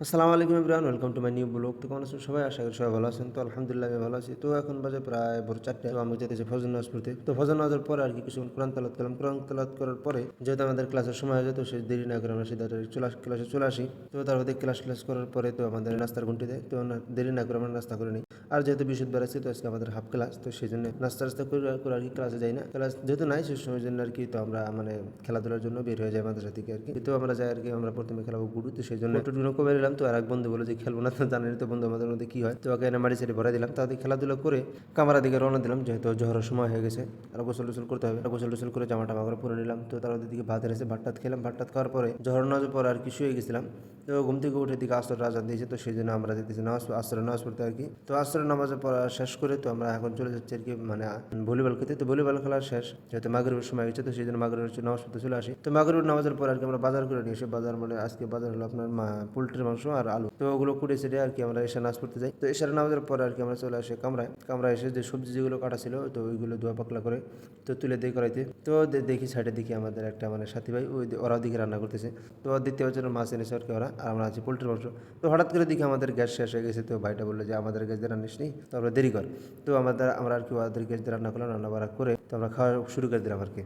আসসালামু আলাইকুম everyone, welcome to my new blog. তো কেমন আছেন সবাই? আশা করি সবাই ভালো আছেন। তো আলহামদুলিল্লাহ আমি ভালো আছি। তো এখন বাজে প্রায় ভোর 4টা। তো আমি যেতেছি ফজর নামাজ পড়তে। তো ফজর নামাজের পরে আর কি কিছুক্ষণ কোরআন তেলাওয়াত করলাম। কোরআন তেলাওয়াত করার পরে যেহেতু আমাদের ক্লাসের সময় হয়ে যায়, তো সেই দেরি না করে আমরা সিধা ক্লাসে চলে আসি। তো তারপরে ক্লাস করার পরে তো আমাদের নাস্তার ঘন্টি দেয়। তো দেরি না করে আমরা নাস্তা করে নিই। আর যেহেতু বৃহস্পতিবার আছে, তো আজকে আমাদের হাফ ক্লাস, তো সেই জন্য নাস্তা করে আর কি ক্লাসে যাই না। ক্লাস যেহেতু নাই সেই সময়ের জন্য আর কি, তো আমরা মানে খেলাধুলার জন্য বের হয়ে যাই মাদ্রাসা থেকে আর কি। তো আমরা যাই আর কি, আমরা প্রথমে খেলাবো গুডু, তো সেই জন্য একটু কমে নিলাম। তো আর এক বন্ধু বলে যে খেলবো না, তো জানেনি তো বন্ধু আমাদের মধ্যে কি হয়। তো ওকে এনে মাটি সারি ভরাই দিলাম। তাদের খেলাধুলা করে কামারা দিকে রওনা দিলাম, যেহেতু জহরের সময় হয়ে গেছে। আর গোসল টোসল করতে হবে, গোসল টোসল করে জামা টামা করে পরে নিলাম। তো তার দিকে ভাত এসে ভাতটাত খেলাম। ভাতটাত খাওয়ার পরে জহর নামাজের পর আর কি শুয়ে গেছিলাম। তো ঘুম থেকে উঠে দিকে আসর আজান দিয়েছে, তো সেই জন্য আমরা যেতেছি আসরের নামাজ পড়তে আর কি। তো আসরের নামাজের পর শেষ করে তো আমরা এখন চলে যাচ্ছি আর কি মানে ভলিবল খেতে। তো ভলিবল খেলা শেষ, যেহেতু মাগরিবের সময় গেছে, তো সেই জন্য মাগরিবের নামাজ পড়তে চলে আসি। তো মাগরিবের নামাজের পর আর কি আমরা বাজার করে নিয়ে এসে, বাজার মানে আজকে বাজার হলো আপনার পোলট্রির মাংস আর আলু। তো ওগুলো কুড়ে সেটে আর কি আমরা এসে নামাজ পড়তে যাই। তো এসে নামাজের পরে আর কি আমরা চলে আসি কামরায় এসে যে সবজি যেগুলো কাটা ছিল, তো ওইগুলো ধোয়া পাকলা করে তো তুলে দিয়ে করাইতে। তো দেখি সাইডে দেখি আমাদের একটা মানে সাথী ভাই, ওরা দিকে রান্না করতেছে। তো দ্বিতীয় জন্য মাছ এনেছে আর কি ওরা, আর আমরা আছি পোলট্রির মাংস। তো হঠাৎ করে দেখি আমাদের গ্যাস শেষ হয়ে গেছে। তো ভাইটা বললো যে আমাদের গ্যাস দিয়ে রান্নিস নি, তো আমরা দেরি কর। তো আমরা আর কি ওদের গ্যাস দিয়ে রান্না করলাম, রান্না বাড়া করে তো আমরা খাওয়া শুরু করে দিলাম আর কি।